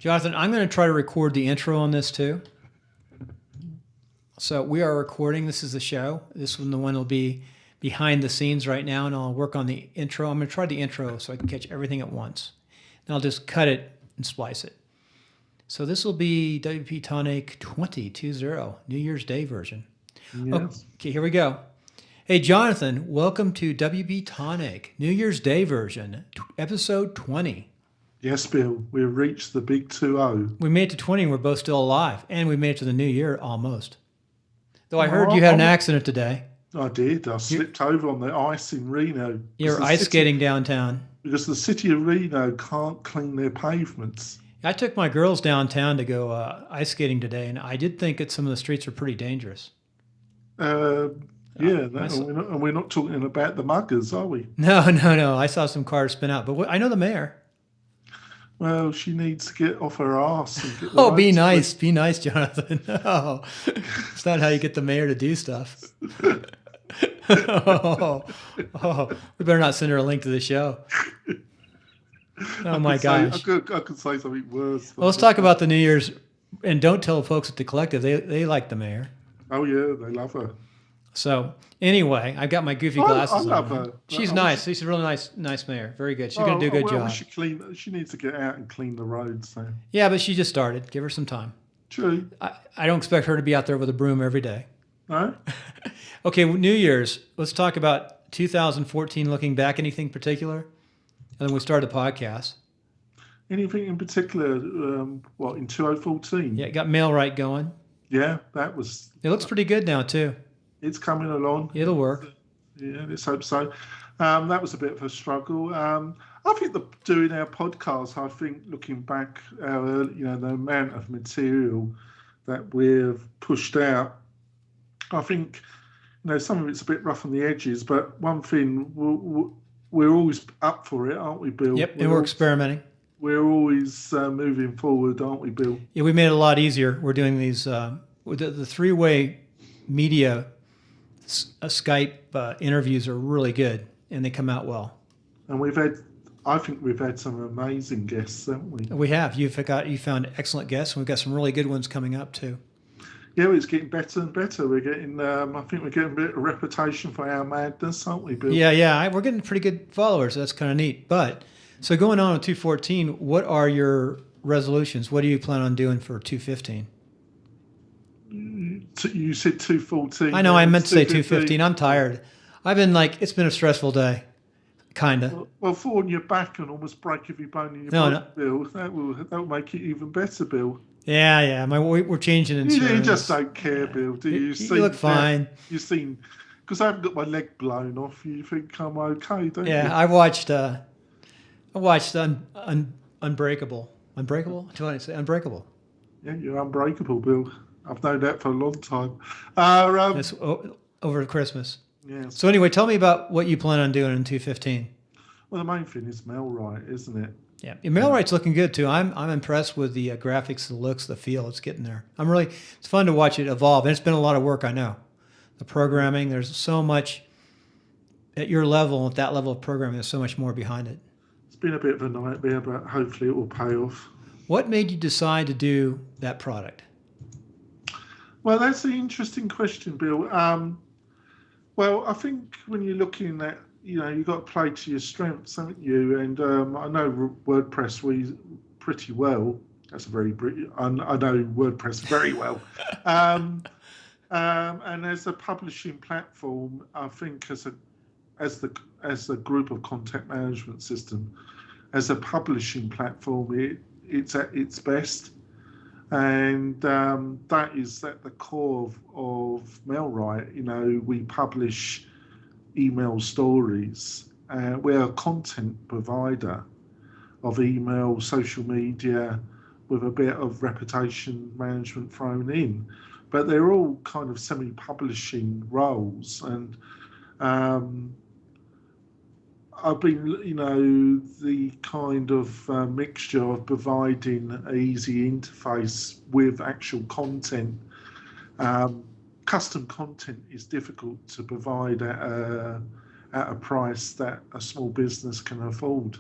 Jonathan, I'm going to try to record the intro on this too. So we are recording. This is the show. This one, the one will be behind the scenes right now, and I'll work on the intro. I'm going to try the intro so I can catch everything at once. Then I'll just cut it and splice it. So this will be WP-Tonic 2020, New Year's Day version. Yes. Okay, here we go. Hey, Jonathan, welcome to WP-Tonic, New Year's Day version, episode 20. Yes, Bill, we've reached the big 2-0. We made it to 20 and we're both still alive. And we made it to the new year almost. Though I heard you had an accident today. I did. I slipped over on the ice in Reno. You're ice skating downtown. Because the city of Reno can't clean their pavements. I took my girls downtown to go ice skating today, and I did think that some of the streets are pretty dangerous. We're not talking about the muggers, are we? No. I saw some cars spin out, but I know the mayor. Well, she needs to get off her ass. And get the be nice. Be nice, Jonathan. No, it's not how you get the mayor to do stuff. We better not send her a link to the show. Oh, my gosh. I could say something worse. Well, let's talk about the New Year's. And don't tell folks at the collective. They like the mayor. Oh, yeah. They love her. So anyway, I've got my goofy glasses on. I love her. She's nice. She's a really nice mayor. Very good. She's going to do a good job. She needs to get out and clean the roads. So. Yeah, but she just started. Give her some time. True. I don't expect her to be out there with a broom every day. No? Okay, New Year's. Let's talk about 2014, looking back. Anything particular? And then we start the podcast. Anything in particular, in 2014? Yeah, got MailRite going. Yeah, that was... It looks pretty good now, too. It's coming along. It'll work. Yeah, let's hope so. That was a bit of a struggle. I think doing our podcast, I think looking back, the amount of material that we've pushed out, I think, some of it's a bit rough on the edges, but one thing, we're always up for it, aren't we, Bill? Yep, and we're experimenting. We're always moving forward, aren't we, Bill? Yeah, we made it a lot easier. We're doing these, the three-way media Skype interviews are really good, and they come out well. And I think we've had some amazing guests, haven't we? We have. You found excellent guests, and we've got some really good ones coming up too. Yeah, it's getting better and better. We're getting, I think we're getting a bit of reputation for our madness, aren't we, Bill? Yeah. We're getting pretty good followers. So that's kind of neat. But so going on with 2014, what are your resolutions? What do you plan on doing for 2015? You said 214. I know, I meant to say 215. I'm tired. I've been it's been a stressful day, kind of. Well, fall on your back and almost break every bone in your body, Bill. That will make it even better, Bill. Yeah. We're changing insurance. You just don't care, Bill, do you? You look fine. You've seen, because I haven't got my leg blown off. You think I'm okay, don't you? Yeah, I watched Unbreakable. Unbreakable? Do you want to say Unbreakable? Yeah, you're unbreakable, Bill. I've known that for a long time. It's over Christmas. Yes. So anyway, tell me about what you plan on doing in 2015. Well, the main thing is MailRite, isn't it? Yeah, MailRite's looking good too. I'm impressed with the graphics, the looks, the feel. It's getting there. It's fun to watch it evolve, and it's been a lot of work. I know. The programming, there's so much at your level, at that level of programming. There's so much more behind it. It's been a bit of a nightmare, but hopefully it will pay off. What made you decide to do that product? Well, that's an interesting question, Bill. Well, I think when you're looking at, you've got to play to your strengths, haven't you? And I know WordPress pretty well. That's a very I know WordPress very well. And as a publishing platform, I think as a group of content management system, as a publishing platform, it's at its best. And that is at the core of MailRite. We publish email stories. We're a content provider of email, social media, with a bit of reputation management thrown in. But they're all kind of semi-publishing roles. And I've been, the kind of mixture of providing an easy interface with actual content. Custom content is difficult to provide at a price that a small business can afford.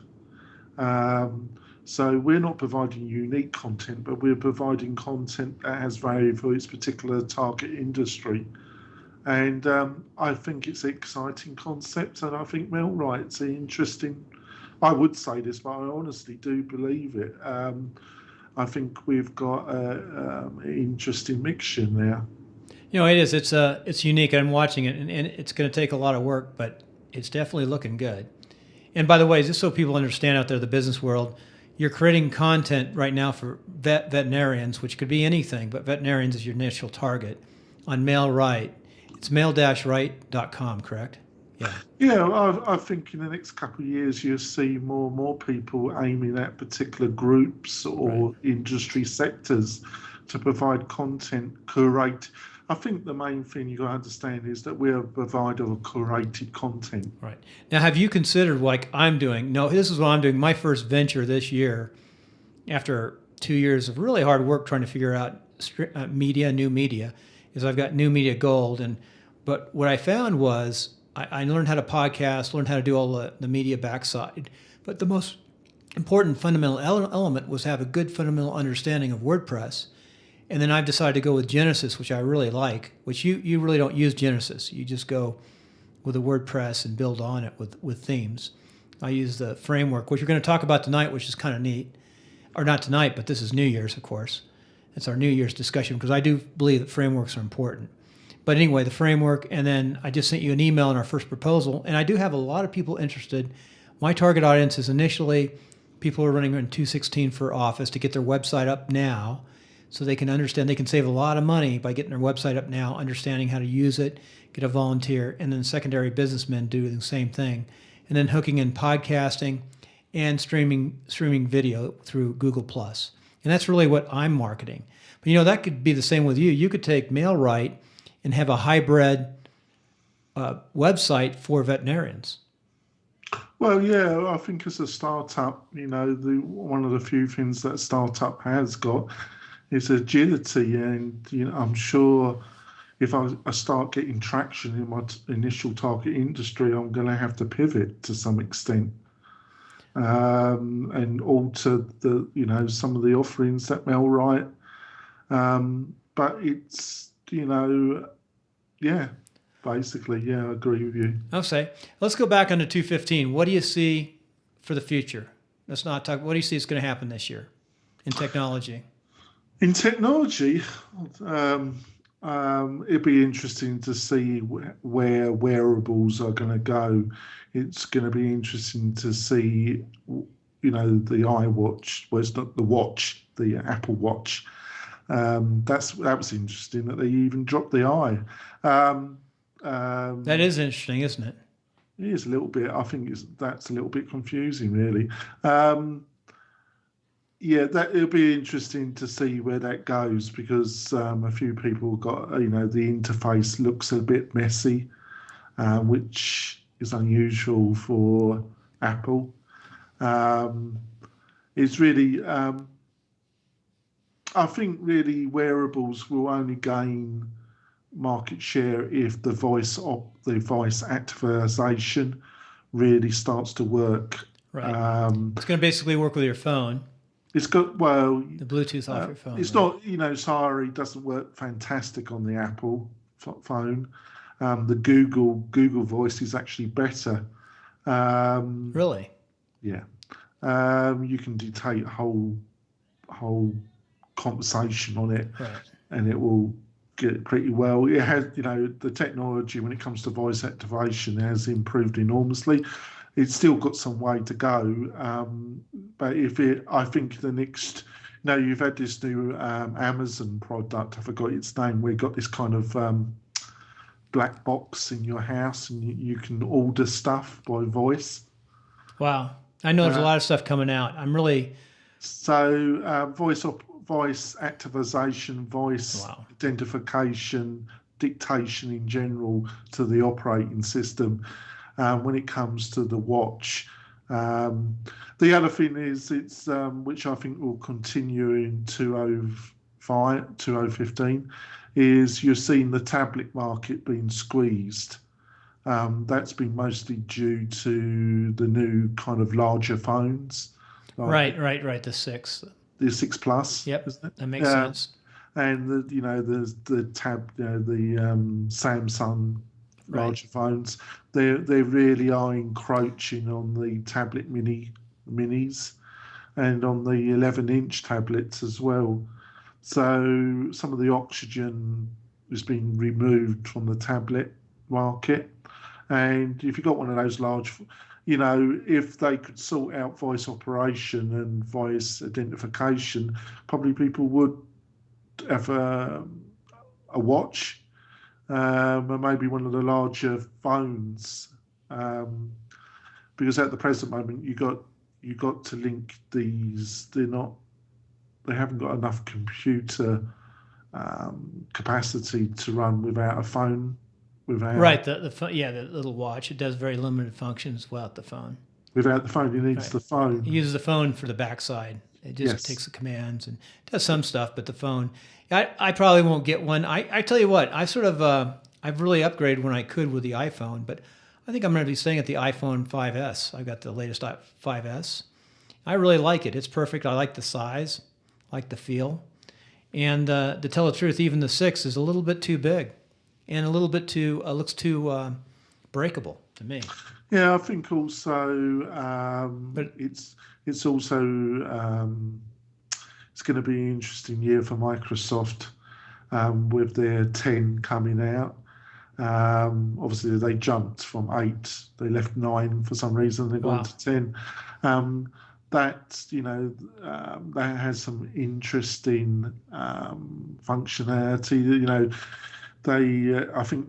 So we're not providing unique content, but we're providing content that has value for its particular target industry. And I think it's an exciting concept, and I think Mailright's interesting. I would say this, but I honestly do believe it. I think we've got an interesting mixture there. It is. It's unique. I'm watching it, and it's going to take a lot of work, but it's definitely looking good. And by the way, just so people understand out there, the business world, you're creating content right now for veterinarians, which could be anything, but veterinarians is your initial target on MailRight. It's mail-right.com, correct? Yeah. Yeah, I think in the next couple of years you'll see more and more people aiming at particular groups or industry sectors to provide content curate. I think the main thing you got to understand is that we're a provider of curated content. Right. Now, have you considered, like I'm doing? No, this is what I'm doing. My first venture this year, after 2 years of really hard work trying to figure out new media, is I've got New Media Gold. But what I found was I learned how to podcast, learned how to do all the media backside. But the most important fundamental element was have a good fundamental understanding of WordPress. And then I've decided to go with Genesis, which I really like, which you really don't use Genesis. You just go with a WordPress and build on it with themes. I use the framework, which we're going to talk about tonight, which is kind of neat. Or not tonight, but this is New Year's, of course. It's our New Year's discussion because I do believe that frameworks are important. But anyway, the framework, and then I just sent you an email on our first proposal, and I do have a lot of people interested. My target audience is initially people who are running in 216 for Office to get their website up now so they can understand. They can save a lot of money by getting their website up now, understanding how to use it, get a volunteer, and then secondary businessmen do the same thing. And then hooking in podcasting and streaming video through Google+. And that's really what I'm marketing. But that could be the same with you. You could take MailRight and have a hybrid website for veterinarians. Well, yeah, I think as a startup, one of the few things that a startup has got is agility, and I'm sure if I start getting traction in my initial target industry, I'm going to have to pivot to some extent and alter some of the offerings that MailRight. But it's basically, I agree with you. Okay, let's go back onto 215. What do you see for the future? Let's not talk. What do you see is going to happen this year in technology? In technology, it'd be interesting to see where wearables are going to go. It's going to be interesting to see, the iWatch. Well, it's not the watch, the Apple Watch. That was interesting that they even dropped the I. That is interesting, isn't it? It is a little bit. I think that's a little bit confusing, really. It'll be interesting to see where that goes because a few people got, the interface looks a bit messy, which is unusual for Apple. It's really, I think really wearables will only gain market share if the voice activation really starts to work. Right. It's going to basically work with your phone. It's got the Bluetooth off your phone. It's not, Siri doesn't work fantastic on the Apple phone. The Google Voice is actually better. Really? Yeah. You can dictate whole conversation on it, right, and it will get pretty well. It has, the technology when it comes to voice activation has improved enormously. It's still got some way to go, but I think the next, you've had this new Amazon product. I forgot its name. We got this kind of black box in your house, and you can order stuff by voice. Wow, I know there's a lot of stuff coming out. I'm really voice activation, voice identification, dictation in general to the operating system. When it comes to the watch, the other thing is it's which I think will continue in 2015 is you're seeing the tablet market being squeezed. That's been mostly due to the new kind of larger phones like Right. The 6. the 6 Plus, Yep, isn't it? that makes sense. And the tab, the Samsung Right. larger phones, they really are encroaching on the tablet minis and on the 11-inch tablets as well. So some of the oxygen has been removed from the tablet market. And if you've got one of those large, if they could sort out voice operation and voice identification, probably people would have a watch, and maybe one of the larger phones, because at the present moment you got to link these. They haven't got enough computer capacity to run without a phone. Right. The little watch. It does very limited functions without the phone. Without the phone, it needs Right. the phone. It uses the phone for the backside. It just Yes. takes the commands and does some stuff, but the phone. I probably won't get one. I tell you what, I've really upgraded when I could with the iPhone, but I think I'm going to be staying at the iPhone 5S. I've got the latest 5S. I really like it. It's perfect. I like the size, I like the feel. And to tell the truth, even the 6 is a little bit too big and a little bit too, looks too breakable to me. Yeah, I think also But it's also it's going to be an interesting year for Microsoft with their 10 coming out. Obviously, they jumped from 8, they left 9 for some reason, they've gone to 10. That has some interesting functionality. I think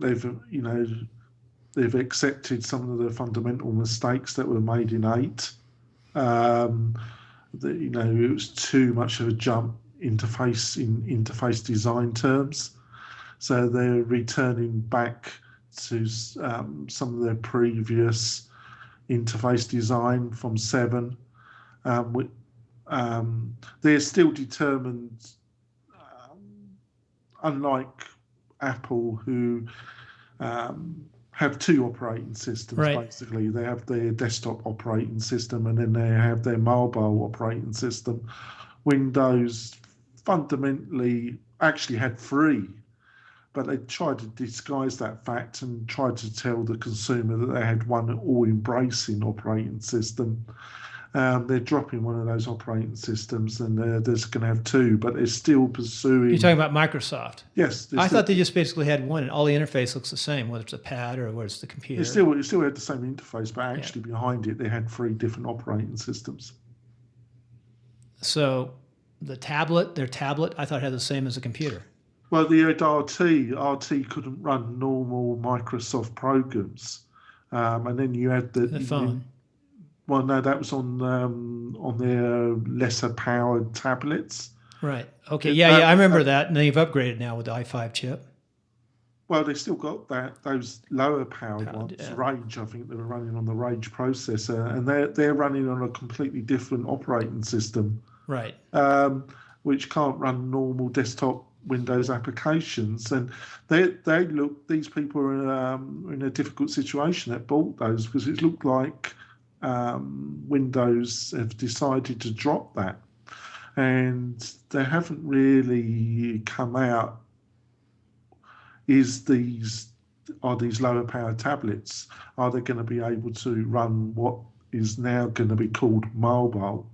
they've accepted some of the fundamental mistakes that were made in 8. It was too much of a jump in interface design terms. So they're returning back to some of their previous interface design from 7. They're still determined, unlike Apple, who have 2 operating systems, right. basically. They have their desktop operating system and then they have their mobile operating system. Windows fundamentally actually had 3, but they tried to disguise that fact and tried to tell the consumer that they had one all-embracing operating system. They're dropping one of those operating systems and they're just going to have 2, but they're still pursuing. You're talking about Microsoft. Yes. I thought they just basically had one and all the interface looks the same, whether it's a pad or whether it's the computer. It still had the same interface, but actually behind it, they had 3 different operating systems. So their tablet, I thought had the same as a computer. Well, the RT couldn't run normal Microsoft programs. And then you had the phone. Well, no, that was on their lesser powered tablets. Right. Okay. Yeah. I remember that. And they've upgraded now with the i5 chip. Well, they still got those lower powered ones. Yeah. Rage, I think they were running on the Rage processor, and they're running on a completely different operating system. Right. Which can't run normal desktop Windows applications, and these people are in a difficult situation that bought those because it looked like Windows have decided to drop that, and they haven't really come out. Are these lower power tablets? Are they going to be able to run what is now going to be called mobile?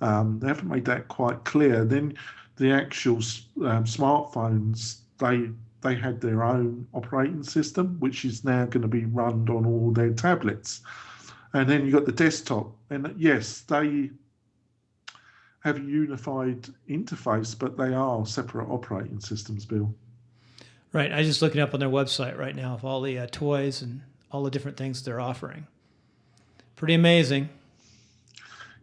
They haven't made that quite clear. Then the actual smartphones, they had their own operating system, which is now going to be run on all their tablets. And then you've got the desktop. And yes, they have a unified interface, but they are separate operating systems, Bill. Right. I'm just looking up on their website right now of all the toys and all the different things they're offering. Pretty amazing.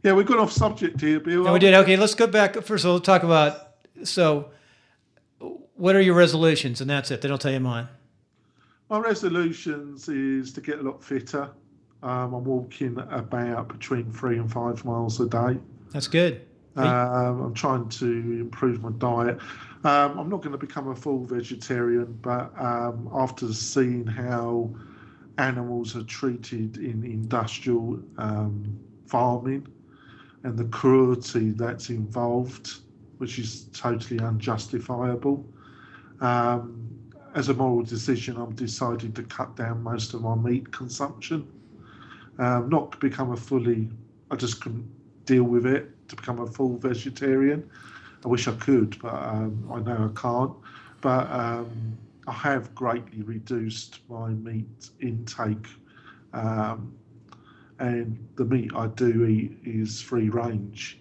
Yeah, we got off subject here, Bill. No, we did. Okay, let's go back. First of all, talk about, so what are your resolutions? And that's it. They don't tell you mine. My resolutions is to get a lot fitter. I'm walking about between 3 and 5 miles a day. That's good. I'm trying to improve my diet. I'm not going to become a full vegetarian, but after seeing how animals are treated in industrial farming, and the cruelty that's involved, which is totally unjustifiable. As a moral decision, I'm deciding to cut down most of my meat consumption. Not to become I just couldn't deal with it to become a full vegetarian. I wish I could, but I know I can't. But I have greatly reduced my meat intake. And the meat I do eat is free range,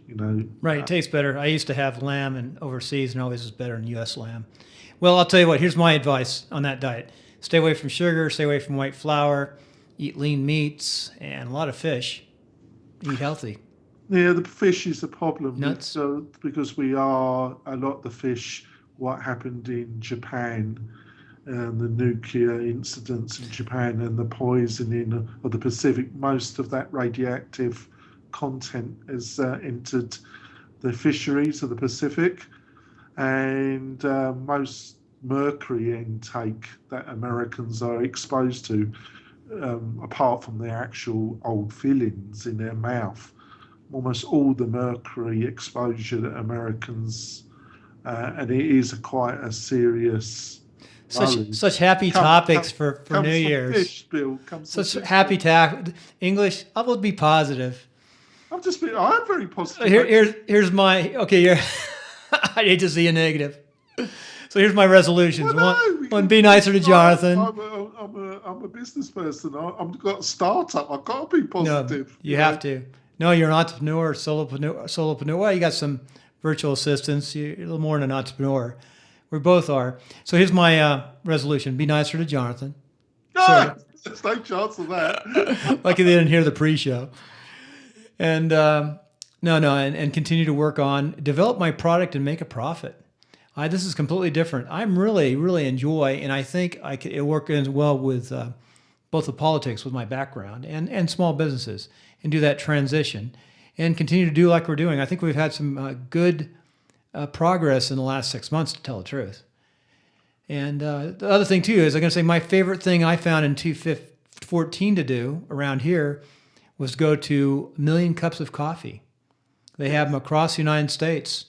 Right, it tastes better. I used to have lamb and overseas, and always is better than U.S. lamb. Well, I'll tell you what. Here's my advice on that diet: stay away from sugar, stay away from white flour, eat lean meats, and a lot of fish. Eat healthy. Yeah, the fish is the problem. Nuts. So because we are a lot of the fish, what happened in Japan, and the nuclear incidents in Japan and the poisoning of the Pacific, most of that radioactive content has entered the fisheries of the Pacific, and most mercury intake that Americans are exposed to, apart from their actual old fillings in their mouth, almost all the mercury exposure that Americans, and it is quite a serious. Such happy topics for New Year's. Fish, Bill. Such happy English. I will be positive. I'm very positive. Here's my okay. I hate to see a negative. So here's my resolutions. One, be nicer to Jonathan. I'm a business person. I've got a startup. I've got to be positive. No, you have to. No, you're an entrepreneur, solopreneur. Well, you got some virtual assistants. You're a little more than an entrepreneur. We both are. So here's my resolution: be nicer to Jonathan. There's no chance of that. Lucky they didn't hear the pre-show. And and continue to work on develop my product and make a profit. This is completely different. I'm really enjoy, and I think it'll work as well with both the politics with my background and small businesses, and do that transition and continue to do like we're doing. I think we've had some good progress in the last 6 months, to tell the truth. And the other thing too is I'm going to say my favorite thing I found in 2014 to do around here was go to 1 million cups of coffee. They have them across the United States.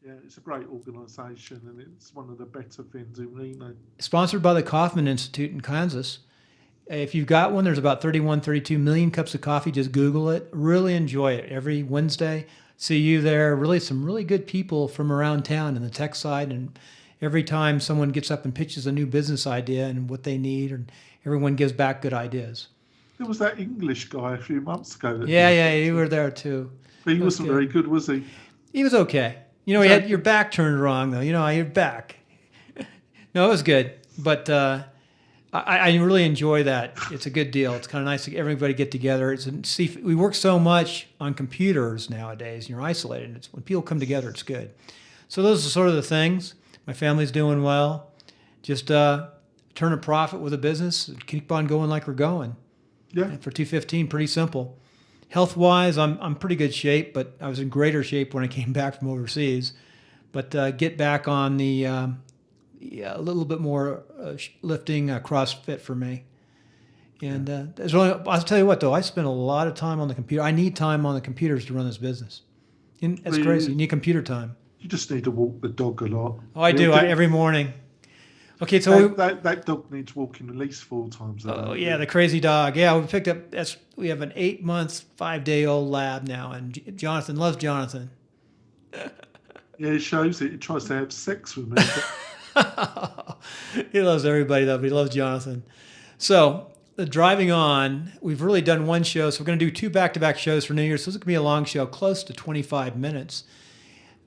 Yeah, it's a great organisation, and it's one of the better things in Reno. Sponsored by the Kauffman Institute in Kansas. If you've got one, there's about 32 million cups of coffee. Just Google it. Really enjoy it. Every Wednesday, see you there. Really, some really good people from around town in the tech side. And every time someone gets up and pitches a new business idea and what they need, and everyone gives back good ideas. There was that English guy a few months ago. Yeah, you were there too. But he wasn't very good, was he? He was okay. He had your back turned wrong, though. Your back. No, it was good. But I really enjoy that. It's a good deal. It's kind of nice to everybody get together. We work so much on computers nowadays, and you're isolated. When people come together, it's good. So those are sort of the things. My family's doing well. Just turn a profit with a business and keep on going like we're going. Yeah. And for 2015, pretty simple. Health-wise, I'm pretty good shape, but I was in greater shape when I came back from overseas. But get back on the a little bit more lifting, CrossFit for me. And I'll tell you what, though, I spend a lot of time on the computer. I need time on the computers to run this business. And it's crazy. You need computer time. You just need to walk the dog a lot. Oh, I do. Every morning. Okay, so that dog needs walking at least 4 times a day. Oh yeah, the crazy dog. Yeah, we picked up. We have an 8-month, 5-day-old lab now, and Jonathan loves Jonathan. Yeah, it shows it. He tries to have sex with me. He loves everybody though, but he loves Jonathan. So driving on, we've really done one show, so we're going to do 2 back-to-back shows for New Year's. So this is going to be a long show, close to 25 minutes.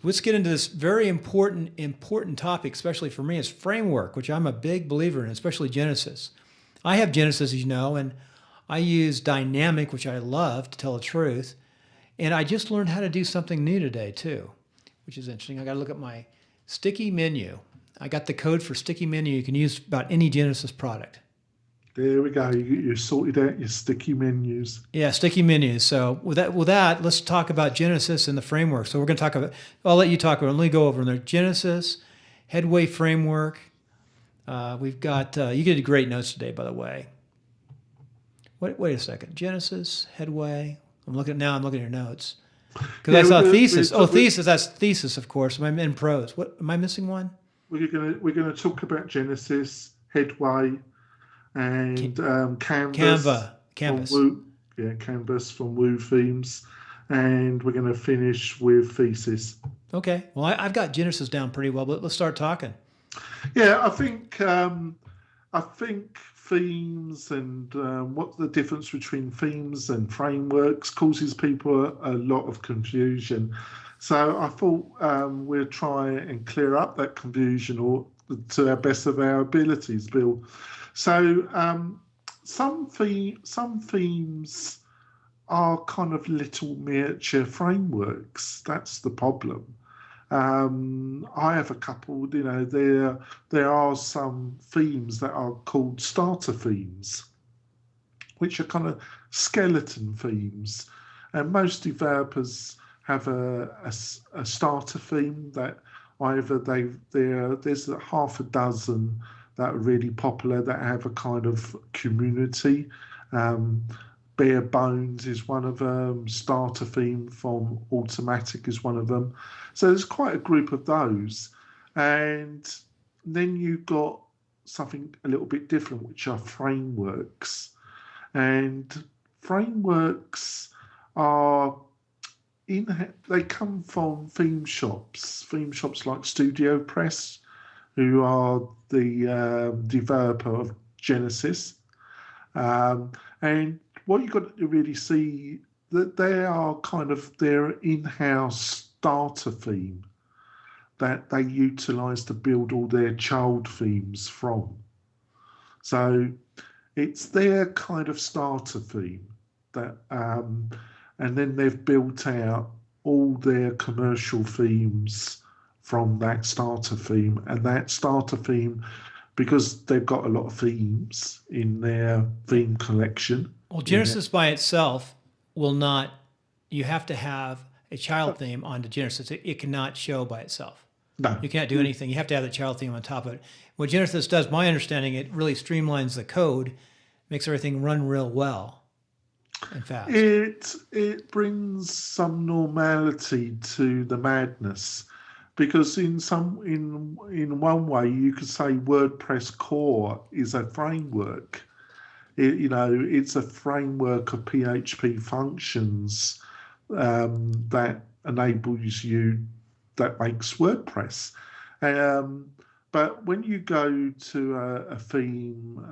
Let's get into this very important topic, especially for me, is framework, which I'm a big believer in, especially Genesis. I have Genesis, as you know, and I use Dynamic, which I love, to tell the truth. And I just learned how to do something new today, too, which is interesting. I got to look at my sticky menu. I got the code for sticky menu you can use about any Genesis product. There we go. You sorted out your sticky menus. Yeah, sticky menus. So with that, let's talk about Genesis and the framework. So we're going to talk about. I'll let you talk about it. Let me go over there. Genesis, Headway Framework. We've got. You did great notes today, by the way. Wait a second. Genesis, Headway. I'm looking at your notes. Because I saw thesis. Oh, thesis. That's thesis, of course. I'm in pros. What am I missing? One. We're gonna talk about Genesis, Headway, and Canvas from Canvas. Woo. Yeah, Canvas from Woo Themes, and we're going to finish with Thesis. Okay. Well, I've got Genesis down pretty well, but let's start talking. Yeah, I think themes and what's the difference between themes and frameworks causes people a lot of confusion. So I thought we'll try and clear up that confusion or to our best of our abilities, Bill. So some themes are kind of little miniature frameworks. That's the problem. I have a couple. There are some themes that are called starter themes, which are kind of skeleton themes, and most developers have a starter theme that either there's half a dozen that are really popular that have a kind of community. Bare Bones is one of them. Starter theme from Automatic is one of them. So there's quite a group of those. And then you've got something a little bit different, which are frameworks. And frameworks are they come from theme shops like Studio Press, who are the developer of Genesis. And what you've got to really see that they are kind of their in-house starter theme that they utilize to build all their child themes from. So it's their kind of starter theme that, and then they've built out all their commercial themes from that starter theme. And that starter theme, because they've got a lot of themes in their theme collection. Well, Genesis by itself will not. You have to have a child theme onto Genesis. It cannot show by itself. No. You can't do anything. You have to have the child theme on top of it. What Genesis does, my understanding, it really streamlines the code, makes everything run real well and fast. It brings some normality to the madness, because in one way you could say WordPress core is a framework. It's a framework of PHP functions that enables you, that makes WordPress. But when you go to a theme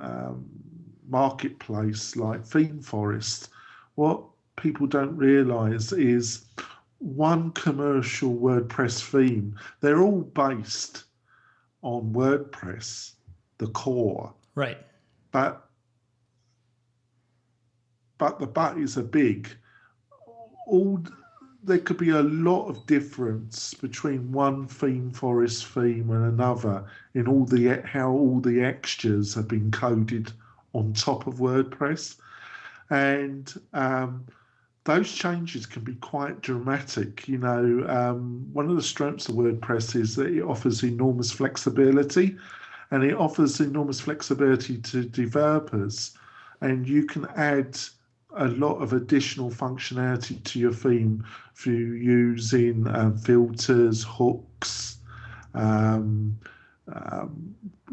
marketplace like Theme Forest, what people don't realize is one commercial WordPress theme, they're all based on WordPress, the core. Right. But the buttons are big. There could be a lot of difference between one Theme Forest theme and another in how all the extras have been coded on top of WordPress, and those changes can be quite dramatic. One of the strengths of WordPress is that it offers enormous flexibility, and it offers enormous flexibility to developers, and you can add a lot of additional functionality to your theme through using filters, hooks,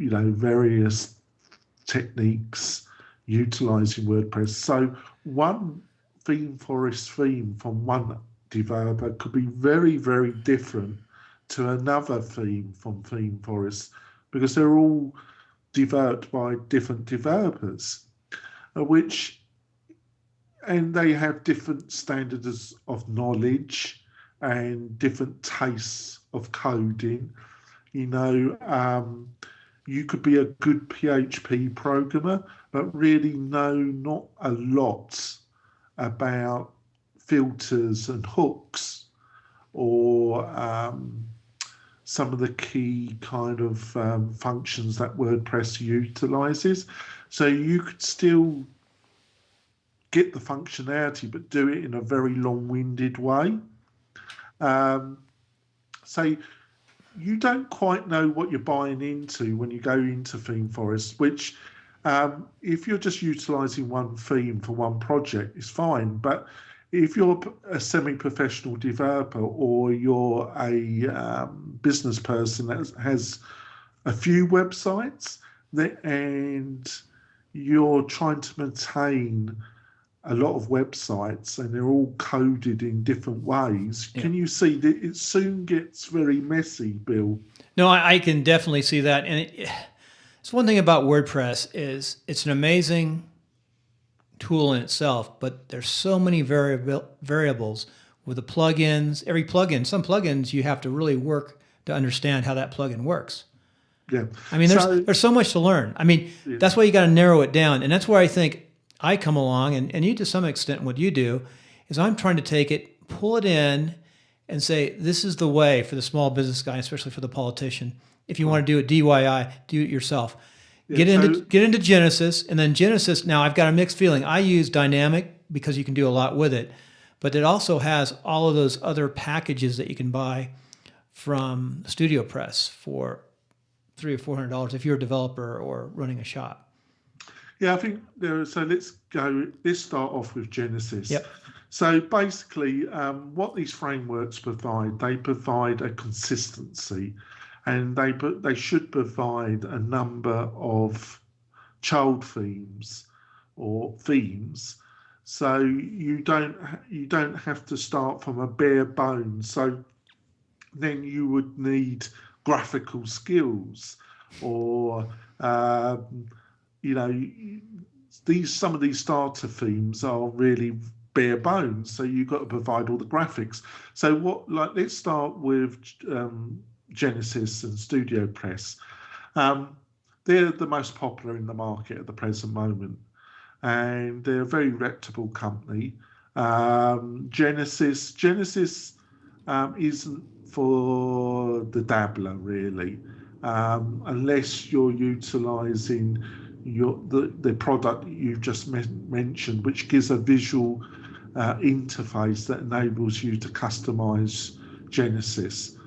various techniques utilizing WordPress. So one Theme Forest theme from one developer could be very, very different to another theme from Theme Forest, because they're all developed by different developers, and they have different standards of knowledge and different tastes of coding. You could be a good PHP programmer, but really know not a lot about filters and hooks, or some of the key kind of functions that WordPress utilizes. So you could still get the functionality, but do it in a very long-winded way. So you don't quite know what you're buying into when you go into Theme Forest, which if you're just utilizing one theme for one project is fine. But if you're a semi-professional developer or you're a business person that has a few websites and you're trying to maintain a lot of websites and they're all coded in different ways, Yeah. can you see that it soon gets very messy, Bill? No, I can definitely see that. And it's one thing about WordPress is it's an amazing tool in itself, but there's so many variables with the plugins. Every plugin, some plugins you have to really work to understand how that plugin works. Yeah. I mean, there's so much to learn. I mean, that's why you got to narrow it down. And that's where I think I come along, and you to some extent, what you do is I'm trying to take it, pull it in, and say, this is the way for the small business guy, especially for the politician. If you want to do it DIY, do it yourself. Yeah, Get into Genesis, and then Genesis, now I've got a mixed feeling. I use Dynamic because you can do a lot with it, but it also has all of those other packages that you can buy from Studio Press for $300 or $400 if you're a developer or running a shop. Yeah, I think so. Let's start off with Genesis. Yep. So basically, what these frameworks provide, they provide a consistency, and they should provide a number of child themes or themes. So you don't have to start from a bare bones. So then you would need graphical skills or some of these starter themes are really bare bones, so you've got to provide all the graphics. So let's start with Genesis and Studio Press. They're the most popular in the market at the present moment, and they're a very reputable company. Genesis isn't for the dabbler really, unless you're utilizing the product that you've just mentioned, which gives a visual interface that enables you to customize Genesis.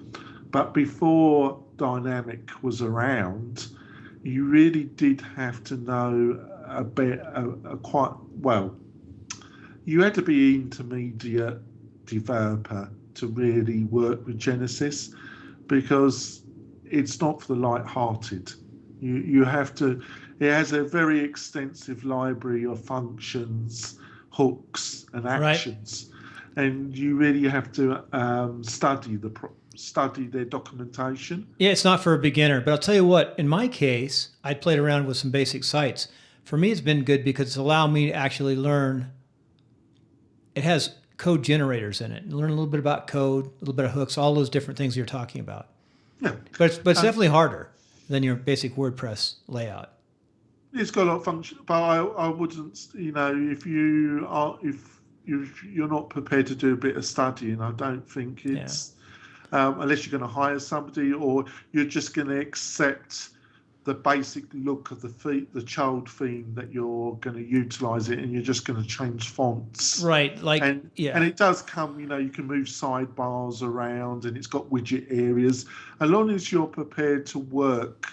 But before Dynamic was around, you really did have to know quite well. You had to be an intermediate developer to really work with Genesis, because it's not for the light-hearted. You have to. It has a very extensive library of functions, hooks, and actions, and you really have to study their documentation. Yeah, it's not for a beginner, but I'll tell you what. In my case, I played around with some basic sites. For me, it's been good because it's allowed me to actually learn. It has code generators in it. Learn a little bit about code, a little bit of hooks, all those different things you're talking about. Yeah, but it's definitely harder than your basic WordPress layout. It's got a lot of function, but I wouldn't, if you're not prepared to do a bit of studying, I don't think it's, unless you're going to hire somebody or you're just going to accept the basic look of the child theme that you're going to utilize it, and you're just going to change fonts. Right. And it does come, you can move sidebars around, and it's got widget areas. As long as you're prepared to work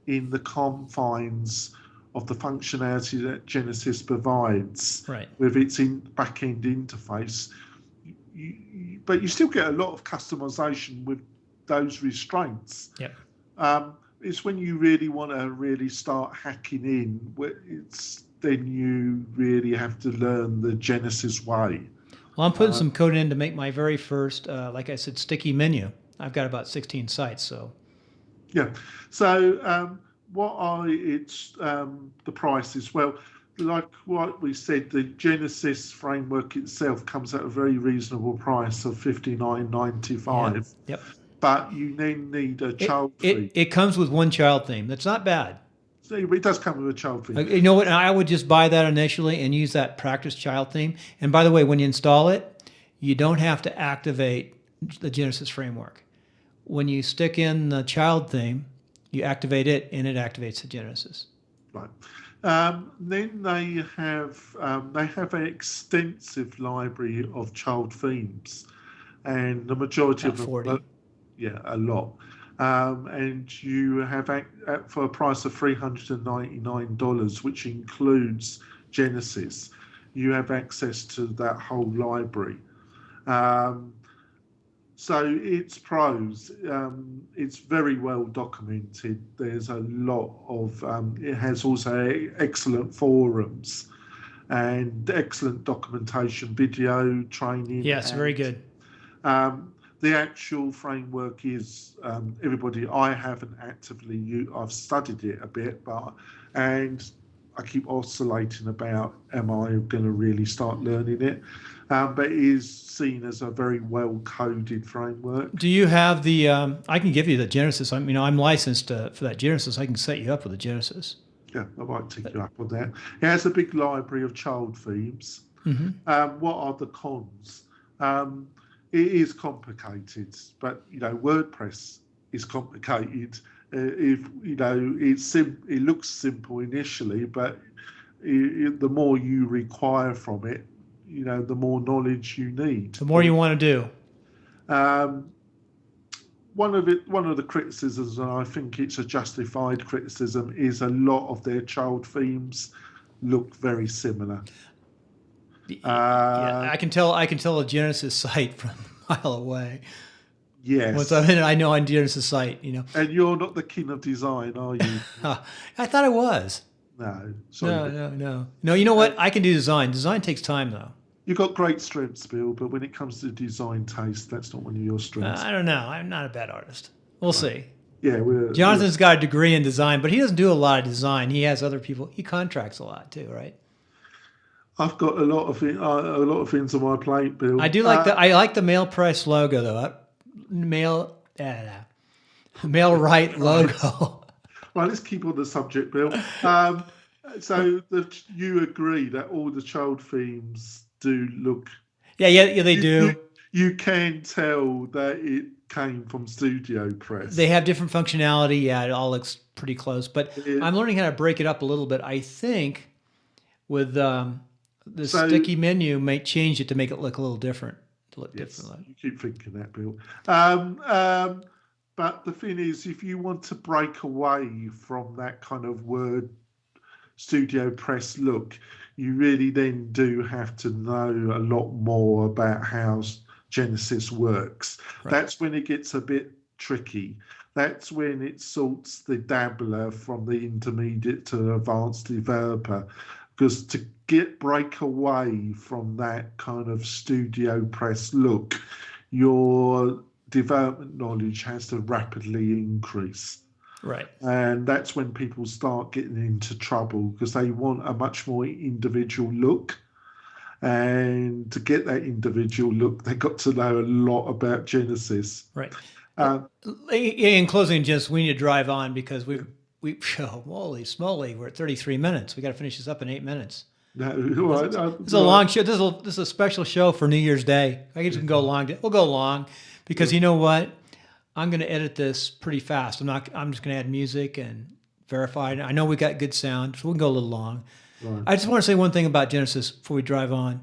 in the confines of the functionality that Genesis provides, with its back-end interface, but you still get a lot of customization with those restraints. Yep. It's when you really want to really start hacking in, then you really have to learn the Genesis way. Well, I'm putting some code in to make my very first, like I said, sticky menu. I've got about 16 sites, so. Yeah. So the price is, well, like what we said, the Genesis framework itself comes at a very reasonable price of $59.95. Yep. But you then need a child theme. It comes with one child theme. That's not bad. So it does come with a child theme. You know what? I would just buy that initially and use that practice child theme. And by the way, when you install it, you don't have to activate the Genesis framework. When you stick in the child theme, you activate it, and it activates the Genesis. Right. Then they have an extensive library of child themes, and the majority about of them, 40. A lot. And you have for a price of $399, which includes Genesis. you have access to that whole library. Um, so it's pros. It's very well documented. There's a lot of. It has also excellent forums and excellent documentation, video training. Yes, very And good. the actual framework is everybody. I haven't actively used. I've studied it a bit, and I keep oscillating about, am I going to really start learning it? But it is seen as a very well coded framework. Do you have the? I can give you the Genesis. I'm licensed for that Genesis. I can set you up with the Genesis. Yeah, I might take you up on that. It has a big library of child themes. What are the cons? It is complicated, but WordPress is complicated. If it looks simple initially, but the more you require from it, the more knowledge you need. The more you want to do. One of the criticisms, and I think it's a justified criticism, is a lot of their child themes look very similar. Yeah, I can tell a Genesis site from a mile away. Yes. Once I'm in it, I know on Genesis site, And you're not the king of design, are you? I thought I was. No. Sorry. No, you know what? I can do design. Design takes time, though. You've got great strengths, Bill, but when it comes to design taste, that's not one of your strengths. I don't know. I'm not a bad artist. We'll see. Yeah, Jonathan's got a degree in design, but he doesn't do a lot of design. He has other people. He contracts a lot too, right? I've got a lot of things on my plate, Bill. I do like I like the Mail Price logo though. Mail right logo. Right, let's keep on the subject, Bill. So you agree that all the child themes do look? Yeah, they do. You can tell that it came from Studio Press. They have different functionality. Yeah, it all looks pretty close. But I'm learning how to break it up a little bit. I think with the sticky menu might change it to make it look a little different. Different. You keep thinking that, Bill. But the thing is, if you want to break away from that kind of Word Studio Press look, you really then do have to know a lot more about how Genesis works. Right. That's when it gets a bit tricky. That's when it sorts the dabbler from the intermediate to the advanced developer. Because to break away from that kind of Studio Press look, your development knowledge has to rapidly increase. Right. And that's when people start getting into trouble because they want a much more individual look. And to get that individual look, they've got to know a lot about Genesis. Right. In closing, just we need to drive on because holy smoly, we're at 33 minutes. We got to finish this up in 8 minutes. It's a long show. This is a special show for New Year's Day. I guess we can go long. We'll go long because you know what? I'm going to edit this pretty fast. I'm just going to add music and verify. I know we got good sound, so we can go a little long. Right. I just want to say one thing about Genesis before we drive on.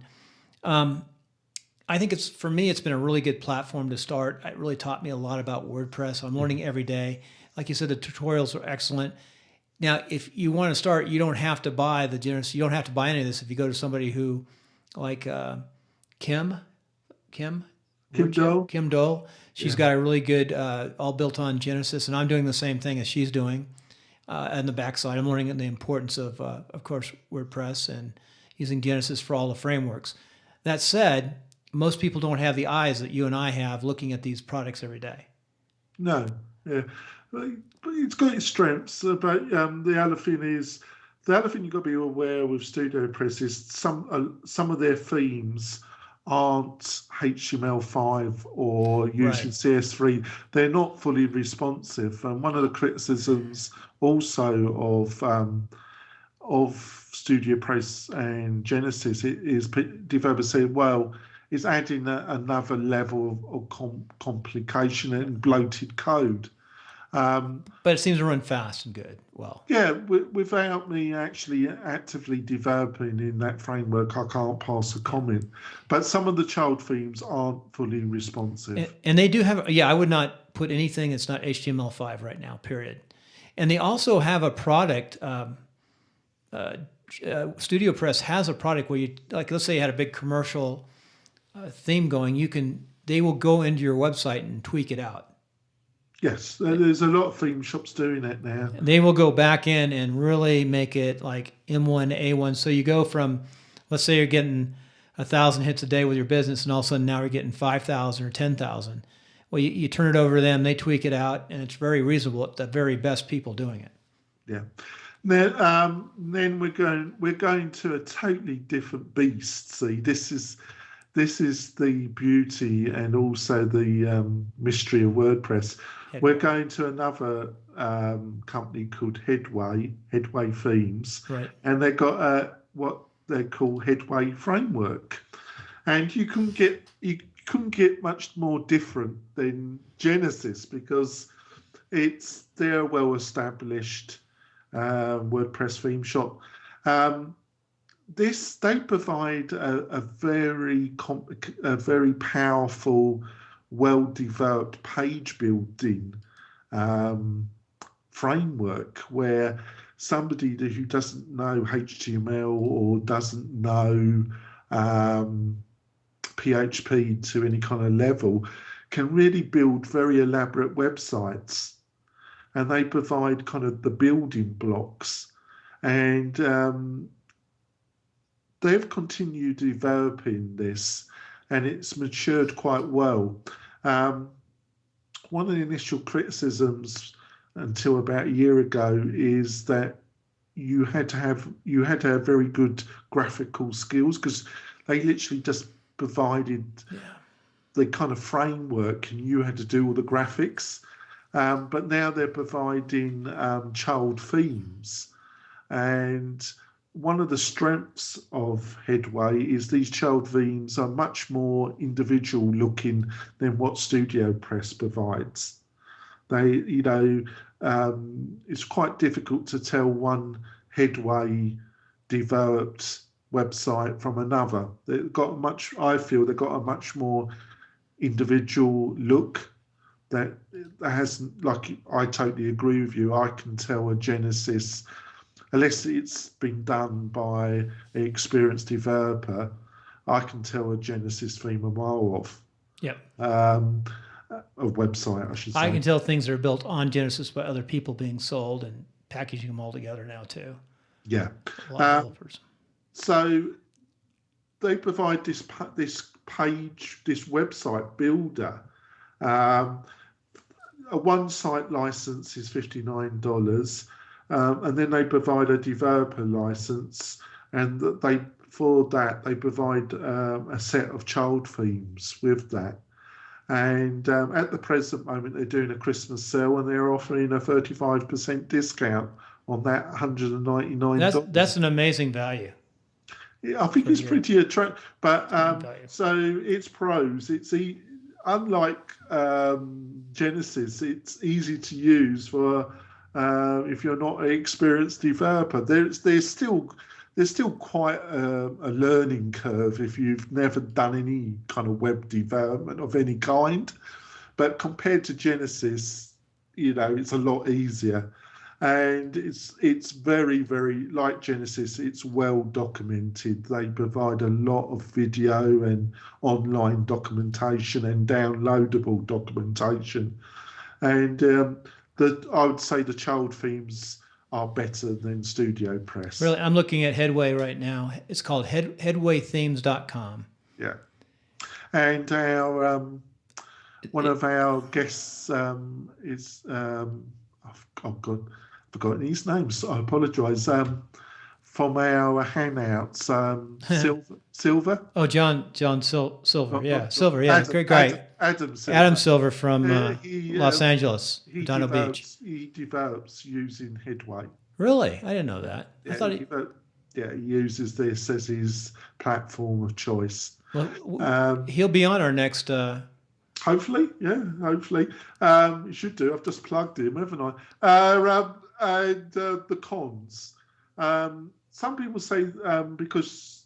I think for me, it's been a really good platform to start. It really taught me a lot about WordPress. I'm learning every day. Like you said, the tutorials are excellent. Now, if you want to start, you don't have to buy the Genesis. You don't have to buy any of this. If you go to somebody who, like Kim Dole, she's got a really good, all built on Genesis, and I'm doing the same thing as she's doing on the backside. I'm learning the importance of course, WordPress and using Genesis for all the frameworks. That said, most people don't have the eyes that you and I have looking at these products every day. No, yeah. But it's got its strengths. But the other thing you've got to be aware with Studio Press is some of their themes aren't HTML5 or using CS3. They're not fully responsive. And one of the criticisms also of Studio Press and Genesis is developers say, well, it's adding another level of complication and bloated code. But it seems to run fast and good. Well, yeah, without me actually actively developing in that framework, I can't pass a comment. But some of the child themes aren't fully responsive. And they do have, I would not put anything that's not HTML5 right now, period. And they also have a product, Studio Press has a product where you, like, let's say you had a big commercial theme going, they will go into your website and tweak it out. Yes, there's a lot of theme shops doing that now. And they will go back in and really make it like M1, A1. So you go from, let's say you're getting 1,000 hits a day with your business, and all of a sudden now you're getting 5,000 or 10,000. Well, you turn it over to them, they tweak it out, and it's very reasonable. The very best people doing it. Yeah. Then we're going to a totally different beast. See, this is the beauty and also the mystery of WordPress. We're going to another company called Headway Themes, right. And they've got what they call Headway Framework, and you couldn't get much more different than Genesis, because they're a well-established WordPress theme shop. They provide a very powerful, well-developed page building framework, where somebody who doesn't know HTML or doesn't know PHP to any kind of level can really build very elaborate websites, and they provide kind of the building blocks, and they've continued developing this, and it's matured quite well. One of the initial criticisms until about a year ago is that you had to have very good graphical skills, because they literally just provided the kind of framework and you had to do all the graphics. But now they're providing child themes, and one of the strengths of Headway is these child themes are much more individual looking than what Studio Press provides. It's quite difficult to tell one Headway developed website from another. I feel they've got a much more individual look that hasn't, like, I totally agree with you. I can tell a Genesis, unless it's been done by an experienced developer, I can tell a Genesis theme a mile off. Yep. A website, I should say. I can tell things that are built on Genesis by other people being sold and packaging them all together now too. Yeah. A lot of developers. So they provide this website builder. A one-site license is $59, and then they provide a developer license, and they provide a set of child themes with that. And at the present moment, they're doing a Christmas sale, and they're offering a 35% discount on that $199. That's an amazing value. Yeah, I think it's pretty attractive. But so it's pros. It's unlike Genesis. It's easy to use for if you're not an experienced developer. There's still quite a learning curve if you've never done any kind of web development of any kind. But compared to Genesis, it's a lot easier. And it's very, very, like Genesis, it's well documented. They provide a lot of video and online documentation and downloadable documentation. And I would say the child themes are better than Studio Press. Really, I'm looking at Headway right now. It's called headwaythemes.com. Yeah. And our one of our guests is I've forgotten his name, so I apologise. From our hangouts, Silver. Oh, John Silver. Yeah, Silver. Yeah, great guy. Adam Silver. Adam Silver from Los Angeles, Dino Beach. He develops using Headway. Really? I didn't know that. Yeah, I thought he uses this as his platform of choice. Well, he'll be on our next. Hopefully. You should do. I've just plugged him, haven't I? And the cons. Some people say because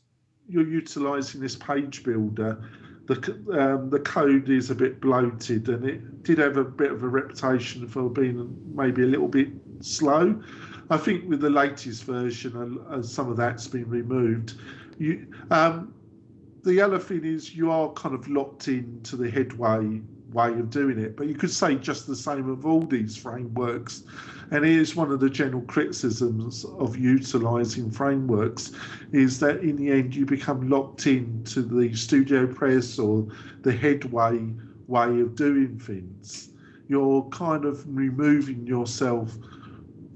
you're utilizing this page builder, the code is a bit bloated, and it did have a bit of a reputation for being maybe a little bit slow. I think with the latest version, some of that's been removed. The other thing is you are kind of locked into the Headway way of doing it, but you could say just the same of all these frameworks. And it is one of the general criticisms of utilizing frameworks, is that in the end you become locked into the StudioPress or the Headway way of doing things. You're kind of removing yourself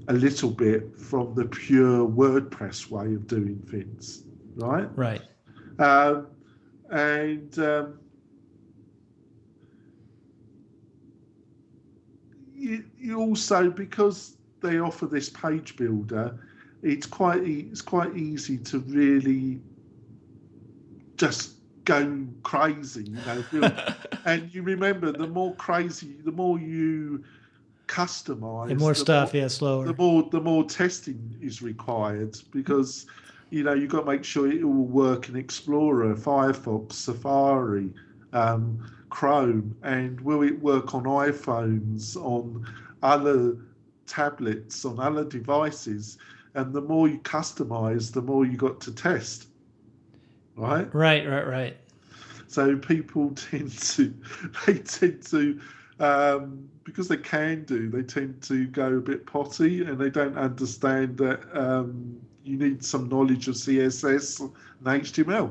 a little bit from the pure WordPress way of doing things, right? Right. You also, because they offer this page builder, it's quite easy to really just go crazy, and you remember, the more crazy, the more you customize, and more stuff, slower. The more testing is required, because you've got to make sure it will work in Explorer, Firefox, Safari, Chrome, and will it work on iPhones, on other tablets, on other devices. And the more you customize, the more you got to test, right? Right. So people tend to because they tend to go a bit potty, and they don't understand that you need some knowledge of CSS and HTML.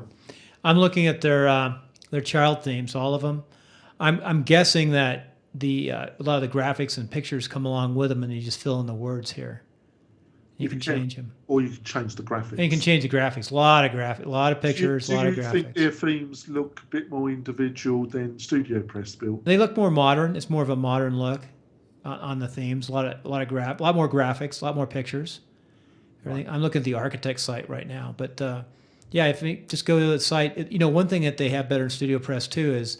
I'm looking at their child themes, all of them. I'm guessing that a lot of the graphics and pictures come along with them, and you just fill in the words here. You can change them, or you can change the graphics. And you can change the graphics. A lot of pictures, a lot of graphics. Do you think their themes look a bit more individual than StudioPress built? They look more modern. It's more of a modern look on the themes. A lot more graphics, a lot more pictures. Everything. Right. I'm looking at the architect site right now, but if you just go to the site, one thing that they have better in StudioPress too is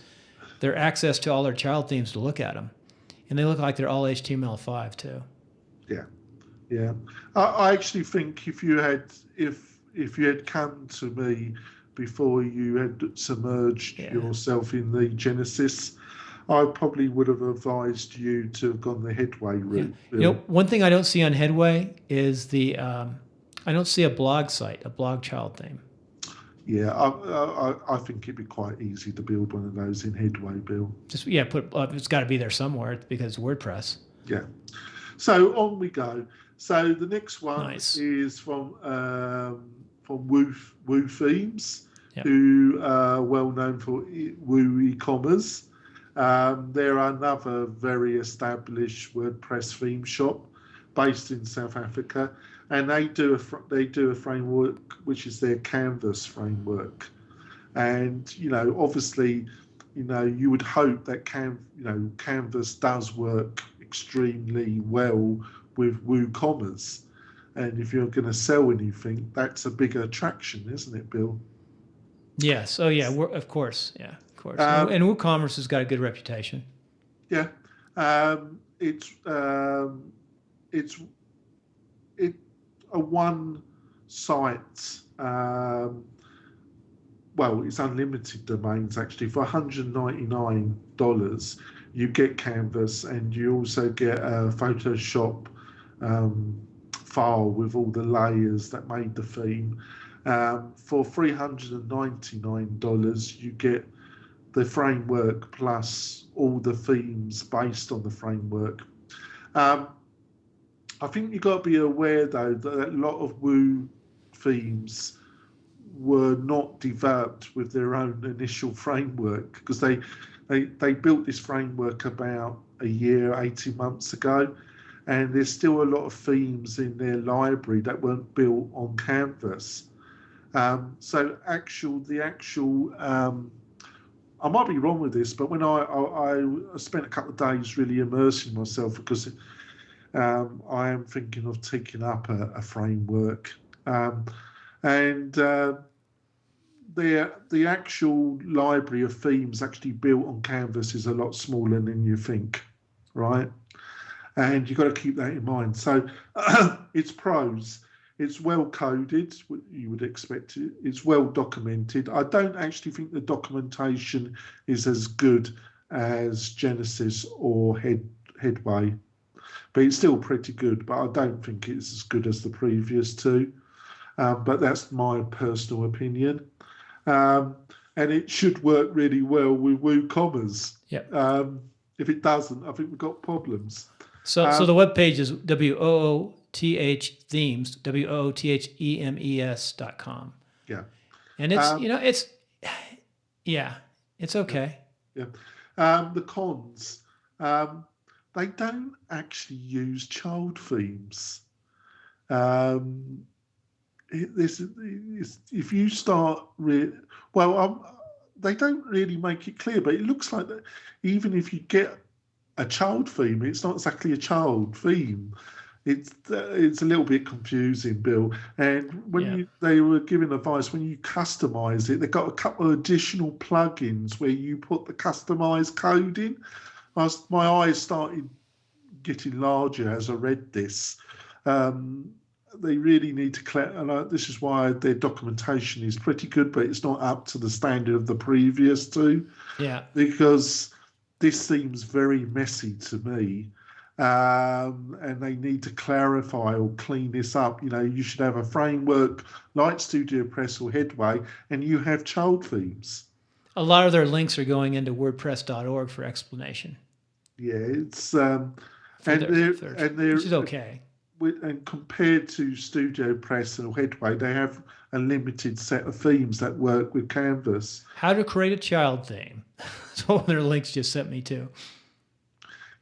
their access to all their child themes to look at them, and they look like they're all HTML5 too. Yeah. I actually think if you had come to me before you had submerged yourself in the Genesis, I probably would have advised you to have gone the Headway route. Yeah. One thing I don't see on Headway is I don't see a blog site, a blog child theme. Yeah, I think it'd be quite easy to build one of those in Headway, Bill. It's got to be there somewhere because WordPress. Yeah. So on we go. So the next one is from Woo Themes, who are well known for Woocommerce. They're another very established WordPress theme shop based in South Africa, and they do a framework which is their Canvas framework. And obviously, you would hope that Canvas does work extremely well with WooCommerce, and if you're going to sell anything, that's a big attraction, isn't it, Bill? Yes. Oh, yeah. Of course. Yeah, of course. And WooCommerce has got a good reputation. Yeah. It's a one site. It's unlimited domains actually. For $199, you get Canvas, and you also get a Photoshop file with all the layers that made the theme. For $399, you get the framework plus all the themes based on the framework. I think you've got to be aware, though, that a lot of Woo themes were not developed with their own initial framework, because they built this framework about a year, 18 months ago, and there's still a lot of themes in their library that weren't built on Canvas. So the actual I might be wrong with this, but when I spent a couple of days really immersing myself, because I am thinking of taking up a framework, and the actual library of themes actually built on Canvas is a lot smaller than you think, right? And you've got to keep that in mind. So its pros It's well coded, what you would expect it. It's well documented. I don't actually think the documentation is as good as Genesis or Headway, but it's still pretty good. But I don't think it's as good as the previous two. But that's my personal opinion. And it should work really well with WooCommerce. Yep. If it doesn't, I think we've got problems. So the web page is WOOTH themes, WOOTHEMES.com. Yeah. And it's, it's okay. Yeah. The cons, they don't actually use child themes. If you start they don't really make it clear, but it looks like that even if you get a child theme, it's not exactly a child theme. It's a little bit confusing, Bill. And when they were giving advice, when you customize it, they've got a couple of additional plugins where you put the customized code in. My eyes started getting larger as I read this. They really need to clarify. This is why their documentation is pretty good, but it's not up to the standard of the previous two. Yeah. Because this seems very messy to me. And they need to clarify or clean this up. You should have a framework like StudioPress or Headway, and you have child themes. A lot of their links are going into WordPress.org for explanation. Yeah, it's which is okay. And compared to StudioPress and Headway, they have a limited set of themes that work with Canvas. How to create a child theme. That's one of their links just sent me to.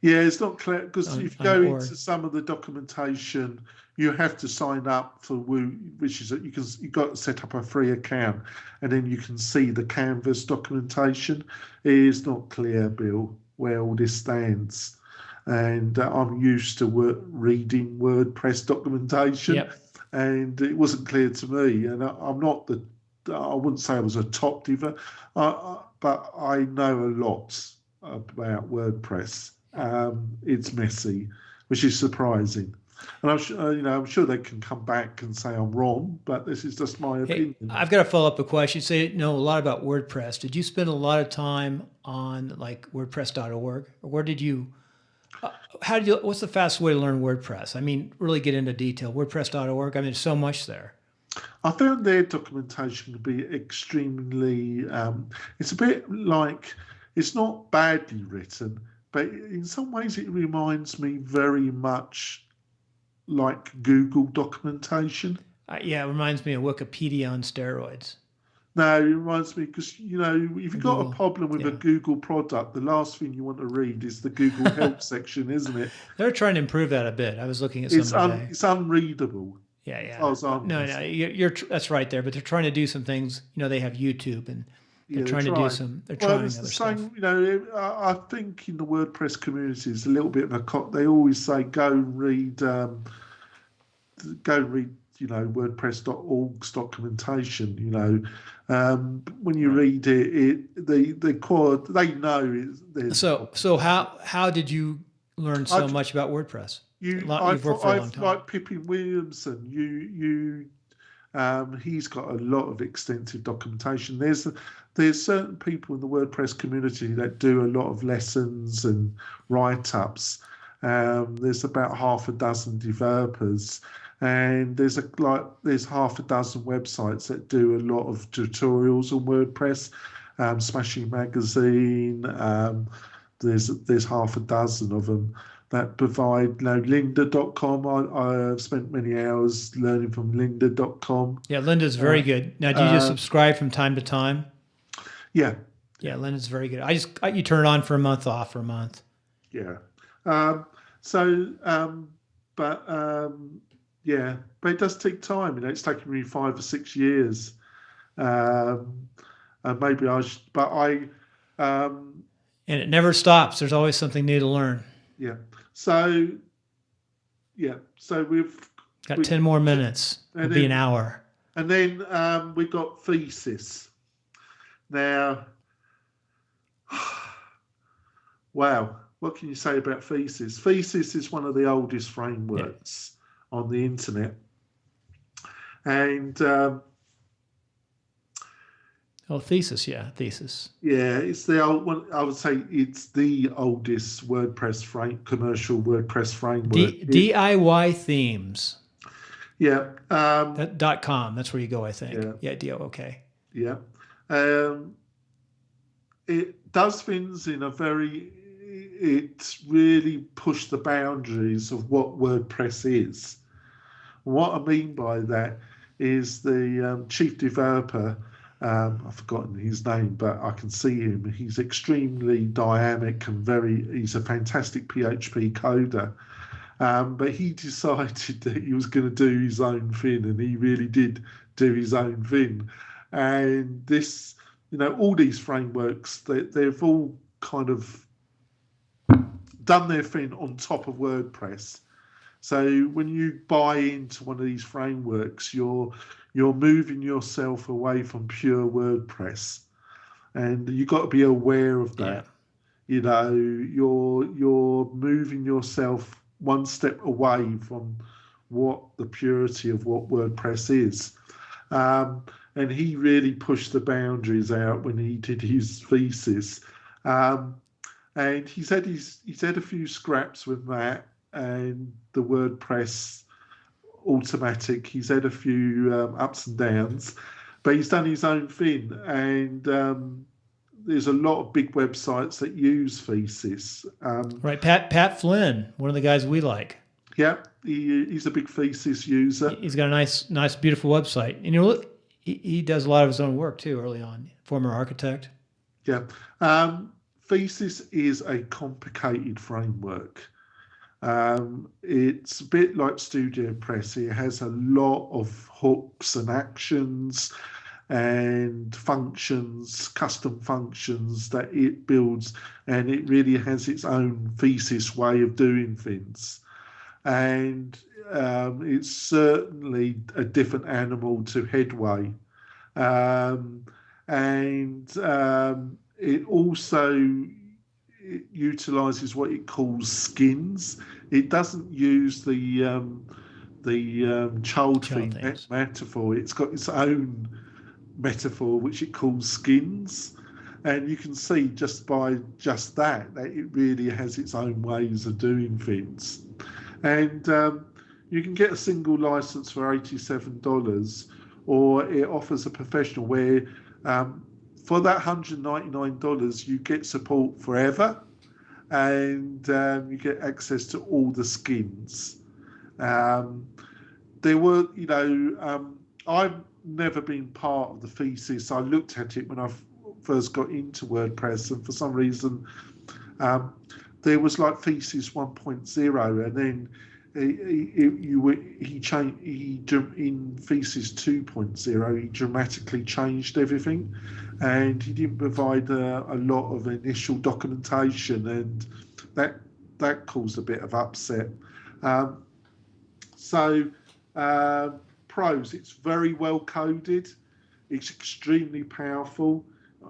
Yeah, it's not clear because if you go into some of the documentation, you have to sign up for Woo, which is you've got to set up a free account, and then you can see the Canvas documentation. It is not clear, Bill, where all this stands. And I'm used to reading WordPress documentation, and it wasn't clear to me. And I'm not I wouldn't say I was a top diva, but I know a lot about WordPress. It's messy, which is surprising. And I'm sure they can come back and say I'm wrong, but this is just my opinion. I've got to follow up a question. You say you know a lot about WordPress. Did you spend a lot of time on like WordPress.org, or where did you? What's the fastest way to learn WordPress? I mean, really get into detail. WordPress.org. I mean, there's so much there. I found their documentation to be extremely. It's a bit like it's not badly written, but in some ways it reminds me very much like Google documentation. Yeah, it reminds me of Wikipedia on steroids. No, it reminds me because, if you've got a problem with a Google product, the last thing you want to read is the Google help section, isn't it? They're trying to improve that a bit. I was looking at some today. It's unreadable. Yeah. No, that's right there. But they're trying to do some things. They have YouTube and they're trying to do some. They're trying other stuff. I think in the WordPress community is a little bit of a. They always say go and read. WordPress.org's documentation. When you read it, they know there's. So how did you learn so much about WordPress? You've worked for a long time. Like Pippin Williamson. He's got a lot of extensive documentation. There's certain people in the WordPress community that do a lot of lessons and write-ups. There's about half a dozen developers. And there's half a dozen websites that do a lot of tutorials on WordPress. Smashing Magazine. There's half a dozen of them that provide. Lynda.com. I've spent many hours learning from Lynda.com. Yeah, Lynda's very good. Now, do you just subscribe from time to time? Yeah. Yeah, Lynda's very good. You turn it on for a month, off for a month. Yeah. Yeah, but it does take time. It's taken me 5 or 6 years, and maybe I should. But and it never stops. There's always something new to learn. Yeah. So we've got 10 more minutes. It'll be an hour. And then we've got Thesis. Now, wow, what can you say about Thesis? Thesis is one of the oldest frameworks on the internet. And Thesis, yeah, Thesis. yeah, it's the old one. I would say it's the oldest commercial WordPress framework. DIY themes. Yeah. .com. That's where you go, I think. Yeah. Okay. Yeah. It does things in a very. It's really pushed the boundaries of what WordPress is. What I mean by that is the chief developer. I've forgotten his name, but I can see him. He's extremely dynamic and he's a fantastic PHP coder. But he decided that he was going to do his own thing, and he really did do his own thing. And this, all these frameworks, they've all kind of done their thing on top of WordPress. So when you buy into one of these frameworks, you're moving yourself away from pure WordPress, and you've got to be aware of that. Yeah. You're moving yourself one step away from what the purity of what WordPress is. And he really pushed the boundaries out when he did his thesis. And he's had a few scraps with that and the WordPress automatic. He's had a few ups and downs, but he's done his own thing. And there's a lot of big websites that use Thesis. Right, Pat Flynn, one of the guys we like. Yeah, he's a big Thesis user. He's got a nice, beautiful website, and he does a lot of his own work too. Early on, former architect. Yeah, Thesis is a complicated framework. It's a bit like StudioPress. It has a lot of hooks and actions and functions, custom functions that it builds, and it really has its own Thesis way of doing things. And it's certainly a different animal to Headway. It also utilizes what it calls skins. It doesn't use the child theme metaphor. It's got its own metaphor, which it calls skins. And you can see just by that it really has its own ways of doing things. And you can get a single license for $87, or it offers a professional where for that $199, you get support forever, and you get access to all the skins. There were, I've never been part of the Thesis. I looked at it when I first got into WordPress, and for some reason, there was like Thesis 1.0, and then he changed. In Thesis 2.0, he dramatically changed everything, and he didn't provide a lot of initial documentation, and that caused a bit of upset. Pros: it's very well coded, it's extremely powerful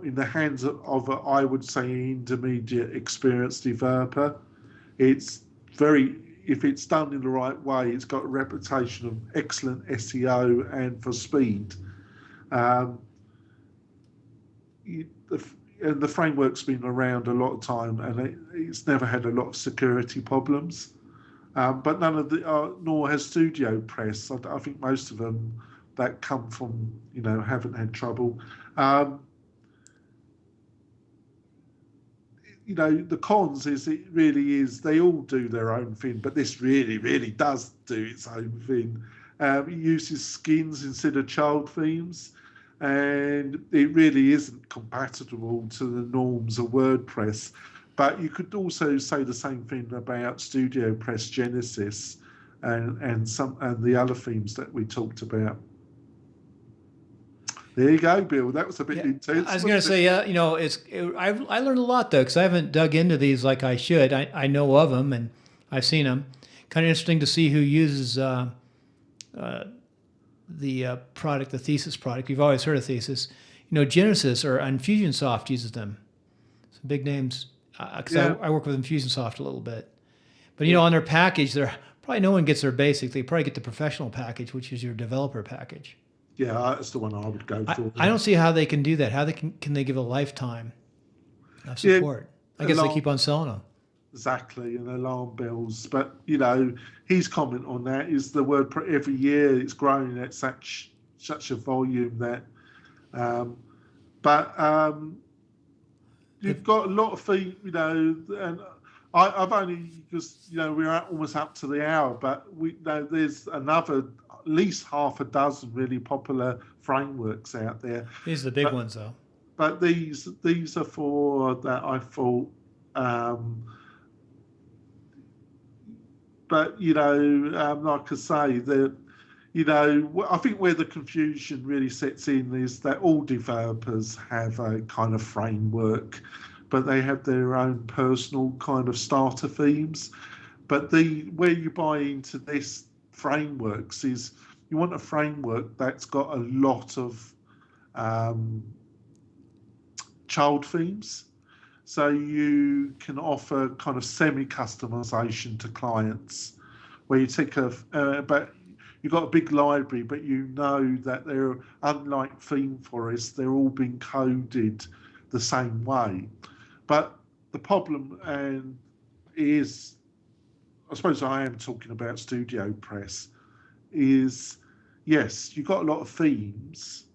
in the hands of I would say, intermediate experienced developer. It's if it's done in the right way, it's got a reputation of excellent SEO and for speed. And the framework's been around a lot of time, and it's never had a lot of security problems. But nor has StudioPress. I think most of them that come from, haven't had trouble. The cons is they all do their own thing, but this really, really does do its own thing. It uses skins instead of child themes, and it really isn't compatible to the norms of WordPress. But you could also say the same thing about StudioPress Genesis and the other themes that we talked about. There you go, Bill. That was a bit intense. I was going to say, I learned a lot though, because I haven't dug into these like I should. I know of them and I've seen them. Kind of interesting to see who uses the product, the Thesis product. You've always heard of Thesis. Genesis or Infusionsoft uses them. Some big names. Because I work with Infusionsoft a little bit. But on their package, their Probably no one gets their basic. They probably get the professional package, which is your developer package. Yeah, that's the one I would go for. I don't see how they can do that. How can they give a lifetime of Yeah, support? I guess they keep on selling them. exactly, and alarm bells. But his comment on that is the word every year it's growing at such a volume that. But you've got a lot of things, and I've only because we're almost up to the hour, but there's another at least half a dozen really popular frameworks out there. These are the big ones, though. But these are for that I thought. But like I say, I think where the confusion really sets in is that all developers have a kind of framework, but they have their own personal kind of starter themes. But where you buy into this frameworks is you want a framework that's got a lot of child themes. So you can offer kind of semi-customization to clients where you take but you've got a big library, but that they're, unlike theme forests, they're all being coded the same way. But the problem is, I suppose I am talking about StudioPress, is yes, you've got a lot of themes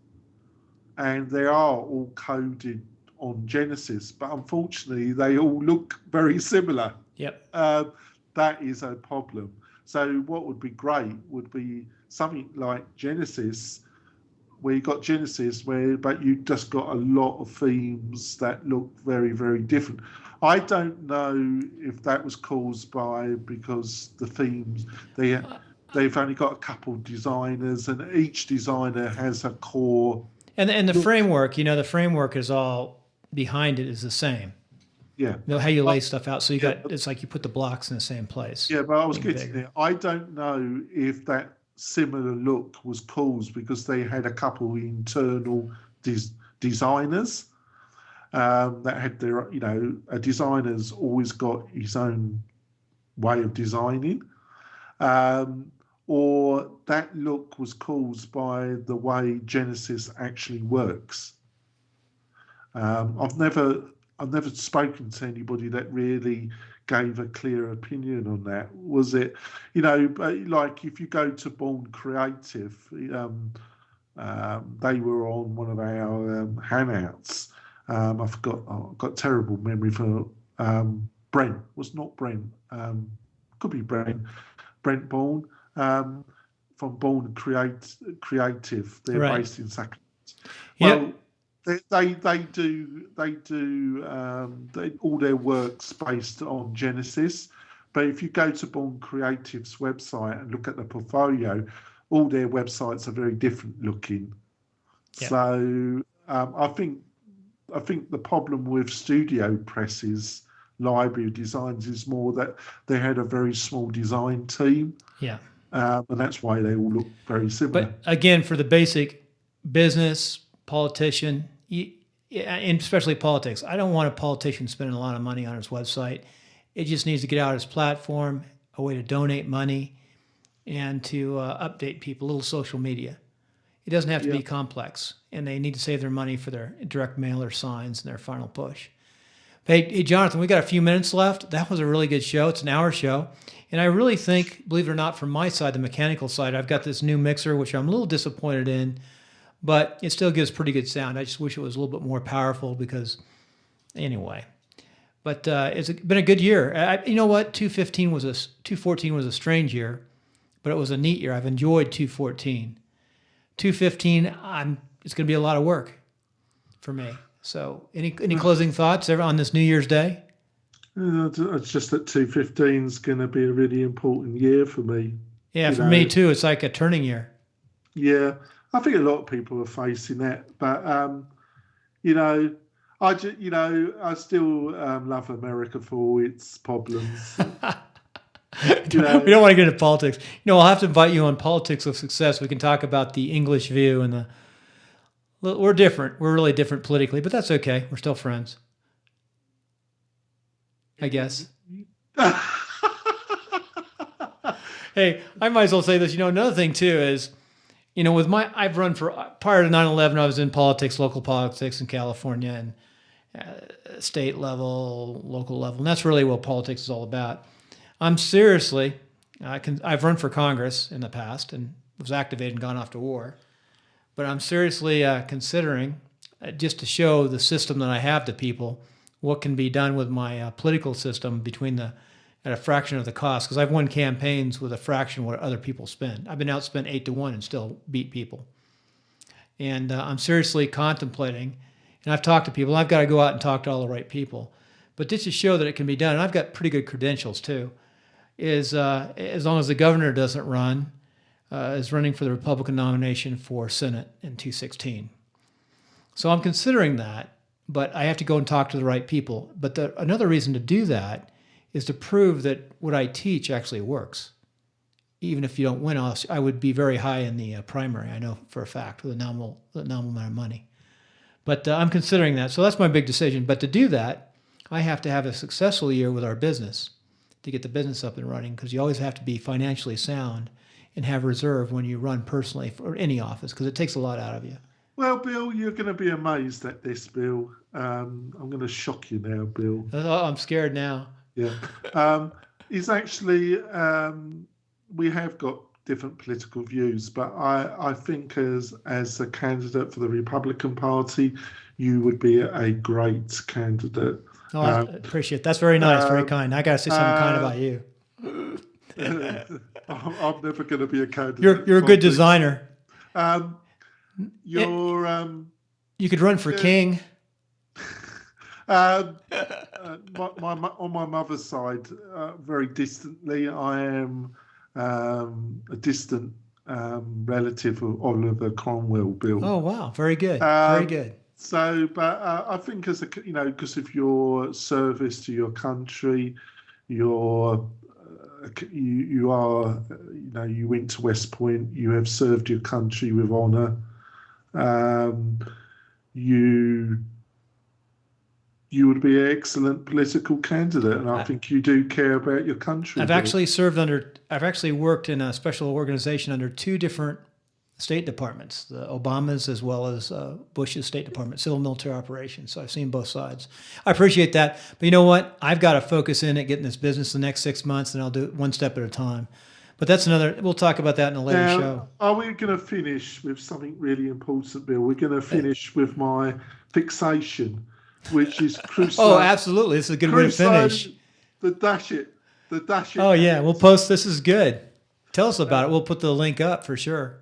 and they are all coded on Genesis, but unfortunately they all look very similar. Yep. That is a problem. So what would be great would be something like Genesis, where you got Genesis, but you just got a lot of themes that look very, very different. I don't know if that was caused because the themes they've only got a couple of designers, and each designer has a core. And the framework, the framework is all behind it is the same. Yeah. How you lay stuff out. So it's like you put the blocks in the same place. Yeah, but I was getting there. I don't know if that similar look was caused because they had a couple of internal designers that had their, a designer's always got his own way of designing, or that look was caused by the way Genesis actually works. I've never spoken to anybody that really gave a clear opinion on that. Was it, like if you go to Born Creative, they were on one of our Hangouts. I've got terrible memory for Brent. Was not Brent. Could be Brent. Brent Bourne from Born Creative. They're based in Sacramento. Well, They do all their work's based on Genesis, but if you go to Born Creative's website and look at the portfolio, all their websites are very different looking. Yep. So I think the problem with StudioPress's library of designs is more that they had a very small design team. Yeah, and that's why they all look very similar. But again, for the basic business politician, and especially politics, I don't want a politician spending a lot of money on his website. It just needs to get out his platform, a way to donate money, and to update people, a little social media. It doesn't have to be complex, and they need to save their money for their direct mail or signs and their final push. Hey, Jonathan, we got a few minutes left. That was a really good show. It's an hour show. And I really think, believe it or not, from my side, the mechanical side, I've got this new mixer, which I'm a little disappointed in, but it still gives pretty good sound. I just wish it was a little bit more powerful because, anyway. But it's been a good year. You know what? 2014 was a strange year, but it was a neat year. I've enjoyed 2014. 2015, it's going to be a lot of work for me. So, any closing thoughts on this New Year's Day? It's just that 2015 is going to be a really important year for me. Yeah, for me too. It's like a turning year. Yeah, I think a lot of people are facing that, but I still love America for all its problems. We don't want to get into politics. I'll have to invite you on Politics of Success. We can talk about the English view and we're different. We're really different politically, but that's okay. We're still friends, I guess. Hey, I might as well say this. Another thing too is, I've run for, prior to 9/11, I was in politics, local politics in California, and state level, local level. And that's really what politics is all about. I've run for Congress in the past and was activated and gone off to war. But I'm seriously considering, just to show the system that I have to people, what can be done with my political system at a fraction of the cost. Because I've won campaigns with a fraction of what other people spend. I've been outspent 8-1 and still beat people. And I'm seriously contemplating, and I've talked to people, I've got to go out and talk to all the right people. But just to show that it can be done, and I've got pretty good credentials too, is as long as the governor doesn't run, is running for the Republican nomination for Senate in 2016. So I'm considering that, but I have to go and talk to the right people. But another reason to do that is to prove that what I teach actually works. Even if you don't win, I would be very high in the primary, I know for a fact, with a nominal amount of money. But I'm considering that. So that's my big decision. But to do that, I have to have a successful year with our business to get the business up and running, because you always have to be financially sound and have reserve when you run personally for any office, because it takes a lot out of you. Well, Bill, you're going to be amazed at this, Bill. I'm going to shock you now, Bill. Oh, I'm scared now. Yeah. It's actually, we have got different political views, but I think as a candidate for the Republican Party, you would be a great candidate. Oh, I appreciate it. That's very nice, very kind. I got to say something kind about you. I'm never going to be a candidate. You're a good designer. You could run for king. On my mother's side, very distantly, I am a distant relative of Oliver Cromwell, Bill. Oh wow, very good, very good. So, but I think because of your service to your country, you went to West Point, you have served your country with honour. You would be an excellent political candidate, and I think you do care about your country. I've actually worked in a special organization under two different State Departments, the Obamas as well as Bush's State Department, civil military operations. So I've seen both sides. I appreciate that. But you know what? I've got to focus in at getting this business the next 6 months, and I'll do it one step at a time. But that's we'll talk about that in a later show. Are we going to finish with something really important, Bill? We're going to finish with my fixation, which is Crusoe. Oh, absolutely. This is a good way to finish. The dash it. Oh, yeah. We'll post. This is good. Tell us about it. We'll put the link up for sure.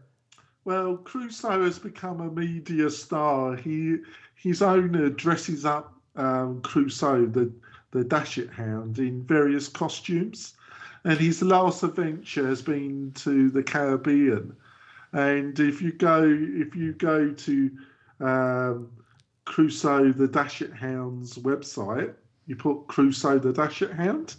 Well, Crusoe has become a media star. His owner dresses up Crusoe, the Dash It Hound, in various costumes, and his last adventure has been to the Caribbean. And if you go to Crusoe the Dash It Hound's website, you put Crusoe the Dash It Hound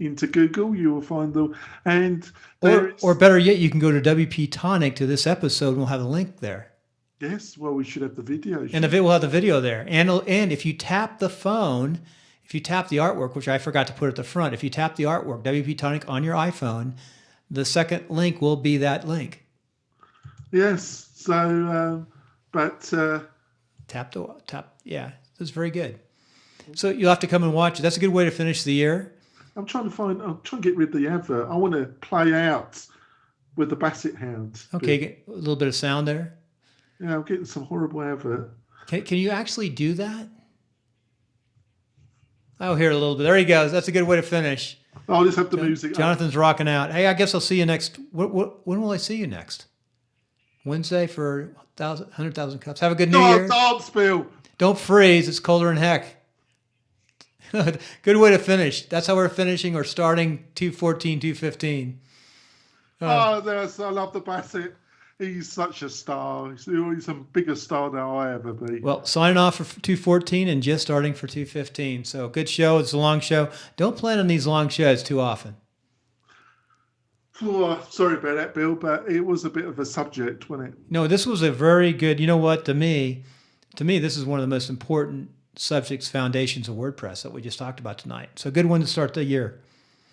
into Google, you will find them. And or better yet, you can go to WP-Tonic to this episode, and we'll have a link there. Yes, well, we should have the video. And we'll have the video there. And if you tap the phone, if you tap the artwork, which I forgot to put at the front, if you tap the artwork, WP-Tonic on your iPhone, the second link will be that link. Yes. So, tap. Yeah, that's very good. So you'll have to come and watch it. That's a good way to finish the year. I'm trying to get rid of the advert. I want to play out with the Basset Hound. Okay, get a little bit of sound there. Yeah, I'm getting some horrible advert. Can you actually do that? I'll hear a little bit. There he goes. That's a good way to finish. I'll just have the music. Jonathan's rocking out. Hey, I guess I'll see you next. When will I see you next? Wednesday for 100,000 cups. Have a good New Year. Dance, Bill. Don't freeze. It's colder than heck. Good way to finish. That's how we're finishing or starting 2:14, 2:15. I love the Basset. He's such a star. He's a bigger star than I'll ever be. Well, signing off for 2:14 and just starting for 2:15. So good show. It's a long show. Don't plan on these long shows too often. Oh, sorry about that, Bill, but it was a bit of a subject, wasn't it? No, this was a very good, you know what, to me, this is one of the most important subjects, foundations of WordPress that we just talked about tonight. So a good one to start the year.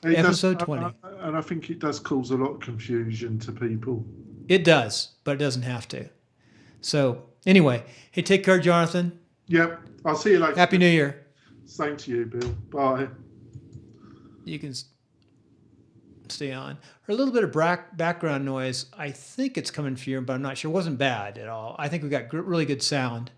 It does, Episode 20. and I think it does cause a lot of confusion to people. It does, but it doesn't have to. So anyway, hey, take care, Jonathan. Yep. I'll see you later. Happy New Year. Same to you, Bill. Bye. You can stay on. Or a little bit of background noise. I think it's coming from you, but I'm not sure. It wasn't bad at all. I think we got really good sound.